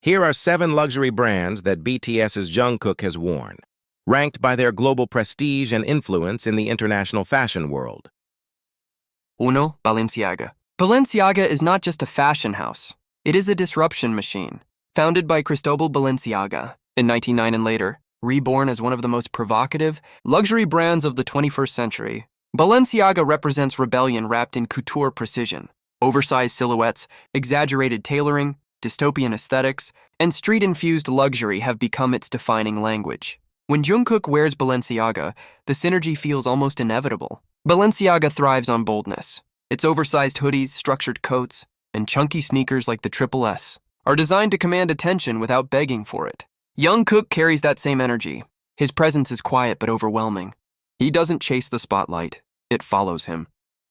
Here are 7 luxury brands that BTS's Jungkook has worn, ranked by their global prestige and influence in the international fashion world. 1. Balenciaga. Balenciaga is not just a fashion house. It is a disruption machine. Founded by Cristobal Balenciaga in 1909 and later, reborn as one of the most provocative luxury brands of the 21st century, Balenciaga represents rebellion wrapped in couture precision. Oversized silhouettes, exaggerated tailoring, dystopian aesthetics, and street-infused luxury have become its defining language. When Jungkook wears Balenciaga, the synergy feels almost inevitable. Balenciaga thrives on boldness. Its oversized hoodies, structured coats, and chunky sneakers like the Triple S are designed to command attention without begging for it. Jungkook carries that same energy. His presence is quiet but overwhelming. He doesn't chase the spotlight, it follows him.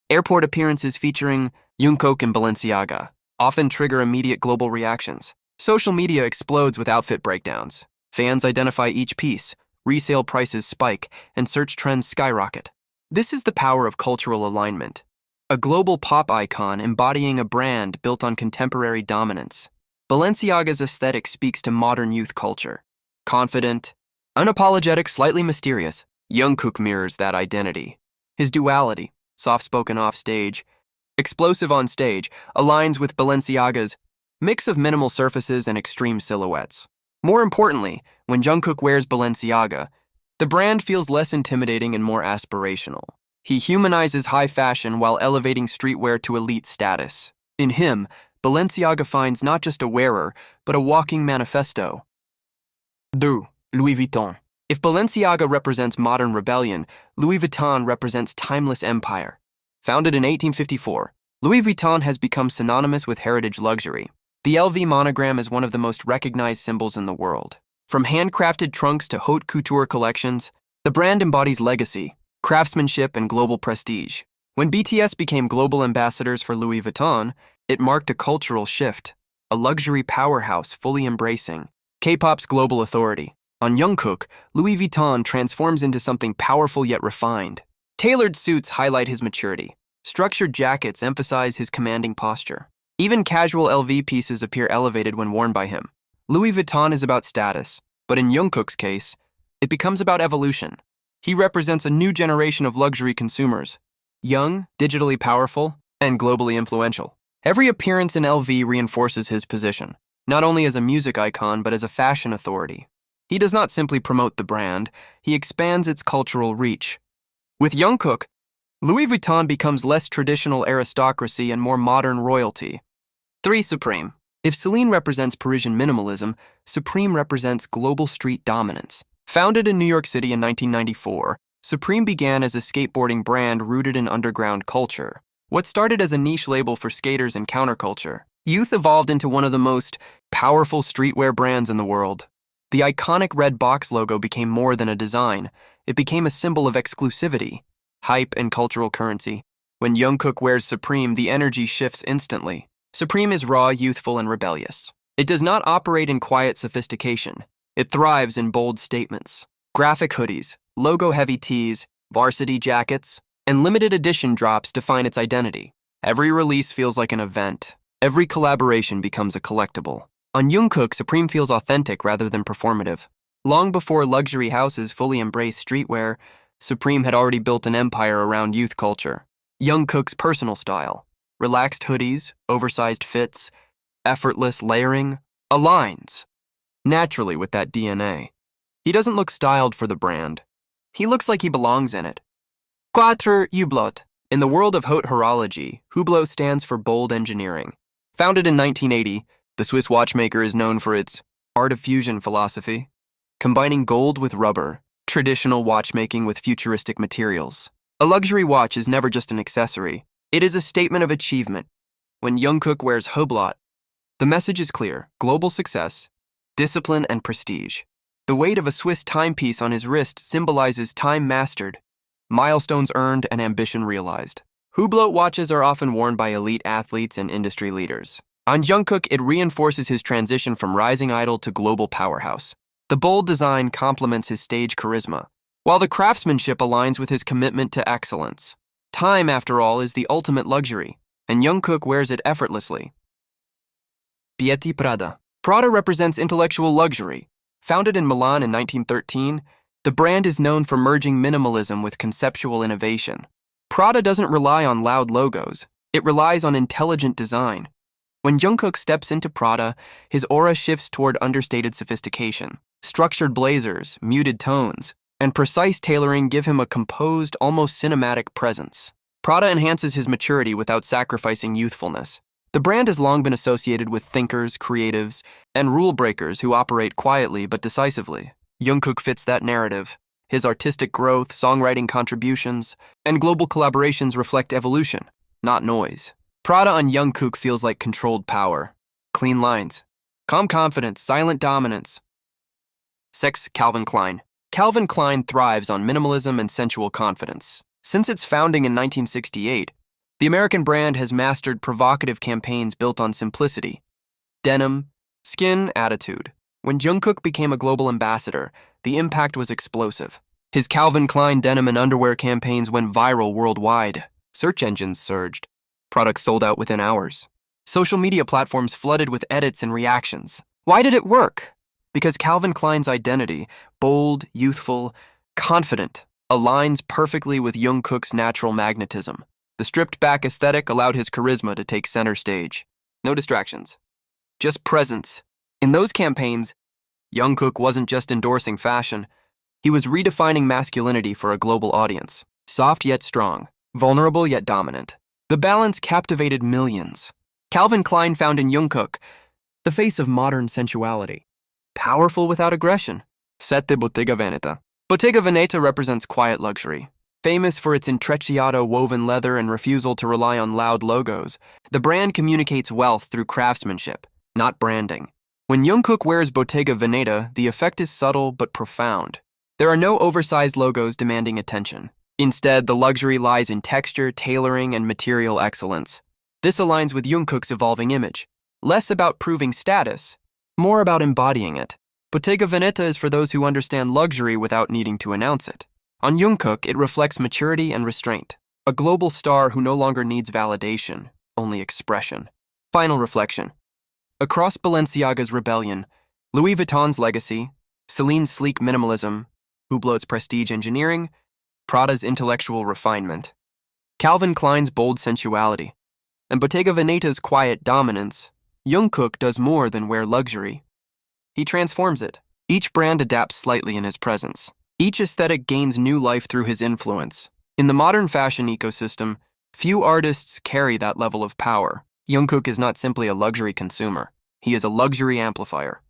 Airport appearances featuring Jungkook and Balenciaga often trigger immediate global reactions. Social media explodes with outfit breakdowns. Fans identify each piece, resale prices spike, and search trends skyrocket. This is the power of cultural alignment. A global pop icon embodying a brand built on contemporary dominance. Balenciaga's aesthetic speaks to modern youth culture. Confident, unapologetic, slightly mysterious, Jungkook mirrors that identity. His duality, soft-spoken off-stage, explosive on stage, aligns with Balenciaga's mix of minimal surfaces and extreme silhouettes. More importantly, when Jungkook wears Balenciaga, the brand feels less intimidating and more aspirational. He humanizes high fashion while elevating streetwear to elite status. In him, Balenciaga finds not just a wearer, but a walking manifesto. 2. Louis Vuitton. If Balenciaga represents modern rebellion, Louis Vuitton represents timeless empire. Founded in 1854, Louis Vuitton has become synonymous with heritage luxury. The LV monogram is one of the most recognized symbols in the world. From handcrafted trunks to haute couture collections, the brand embodies legacy, craftsmanship, and global prestige. When BTS became global ambassadors for Louis Vuitton, it marked a cultural shift, a luxury powerhouse fully embracing K-pop's global authority. On Jungkook, Louis Vuitton transforms into something powerful yet refined. Tailored suits highlight his maturity. Structured jackets emphasize his commanding posture. Even casual LV pieces appear elevated when worn by him. Louis Vuitton is about status, but in Jungkook's case, it becomes about evolution. He represents a new generation of luxury consumers, young, digitally powerful, and globally influential. Every appearance in LV reinforces his position, not only as a music icon but as a fashion authority. He does not simply promote the brand, he expands its cultural reach. With Jungkook, Louis Vuitton becomes less traditional aristocracy and more modern royalty. 3. Supreme. If Celine represents Parisian minimalism, Supreme represents global street dominance. Founded in New York City in 1994, Supreme began as a skateboarding brand rooted in underground culture. What started as a niche label for skaters and counterculture, youth evolved into one of the most powerful streetwear brands in the world. The iconic red box logo became more than a design. It became a symbol of exclusivity, hype, and cultural currency. When Jungkook wears Supreme, the energy shifts instantly. Supreme is raw, youthful, and rebellious. It does not operate in quiet sophistication. It thrives in bold statements. Graphic hoodies, logo-heavy tees, varsity jackets, and limited edition drops define its identity. Every release feels like an event. Every collaboration becomes a collectible. On Jungkook, Supreme feels authentic rather than performative. Long before luxury houses fully embraced streetwear, Supreme had already built an empire around youth culture. Jungkook's personal style, relaxed hoodies, oversized fits, effortless layering, aligns naturally with that DNA. He doesn't look styled for the brand. He looks like he belongs in it. 4. Hublot. In the world of haute horology, Hublot stands for bold engineering. Founded in 1980, the Swiss watchmaker is known for its art of fusion philosophy, combining gold with rubber, traditional watchmaking with futuristic materials. A luxury watch is never just an accessory. It is a statement of achievement. When Jungkook wears Hublot, the message is clear: global success, discipline, and prestige. The weight of a Swiss timepiece on his wrist symbolizes time mastered, milestones earned, and ambition realized. Hublot watches are often worn by elite athletes and industry leaders. On Jungkook, it reinforces his transition from rising idol to global powerhouse. The bold design complements his stage charisma, while the craftsmanship aligns with his commitment to excellence. Time, after all, is the ultimate luxury, and Jungkook wears it effortlessly. Prada. Prada represents intellectual luxury. Founded in Milan in 1913, the brand is known for merging minimalism with conceptual innovation. Prada doesn't rely on loud logos. It relies on intelligent design. When Jungkook steps into Prada, his aura shifts toward understated sophistication. Structured blazers, muted tones, and precise tailoring give him a composed, almost cinematic presence. Prada enhances his maturity without sacrificing youthfulness. The brand has long been associated with thinkers, creatives, and rule breakers who operate quietly but decisively. Jungkook fits that narrative. His artistic growth, songwriting contributions, and global collaborations reflect evolution, not noise. Prada on Jungkook feels like controlled power. Clean lines. Calm confidence, silent dominance. Sex Calvin Klein. Calvin Klein thrives on minimalism and sensual confidence. Since its founding in 1968, the American brand has mastered provocative campaigns built on simplicity, denim, skin, attitude. When Jungkook became a global ambassador, the impact was explosive. His Calvin Klein denim and underwear campaigns went viral worldwide. Search engines surged. Products sold out within hours. Social media platforms flooded with edits and reactions. Why did it work? Because Calvin Klein's identity, bold, youthful, confident, aligns perfectly with Jungkook's natural magnetism. The stripped-back aesthetic allowed his charisma to take center stage. No distractions. Just presence. In those campaigns, Jungkook wasn't just endorsing fashion. He was redefining masculinity for a global audience. Soft yet strong. Vulnerable yet dominant. The balance captivated millions. Calvin Klein found in Jungkook the face of modern sensuality. Powerful without aggression. Set de Bottega Veneta. Bottega Veneta represents quiet luxury. Famous for its intrecciato woven leather and refusal to rely on loud logos, the brand communicates wealth through craftsmanship, not branding. When Jungkook wears Bottega Veneta, the effect is subtle but profound. There are no oversized logos demanding attention. Instead, the luxury lies in texture, tailoring, and material excellence. This aligns with Jungkook's evolving image. Less about proving status, more about embodying it. Bottega Veneta is for those who understand luxury without needing to announce it. On Jungkook, it reflects maturity and restraint. A global star who no longer needs validation, only expression. Final reflection. Across Balenciaga's rebellion, Louis Vuitton's legacy, Celine's sleek minimalism, Hublot's prestige engineering, Prada's intellectual refinement, Calvin Klein's bold sensuality, and Bottega Veneta's quiet dominance, Jungkook does more than wear luxury. He transforms it. Each brand adapts slightly in his presence. Each aesthetic gains new life through his influence. In the modern fashion ecosystem, few artists carry that level of power. Jungkook is not simply a luxury consumer. He is a luxury amplifier.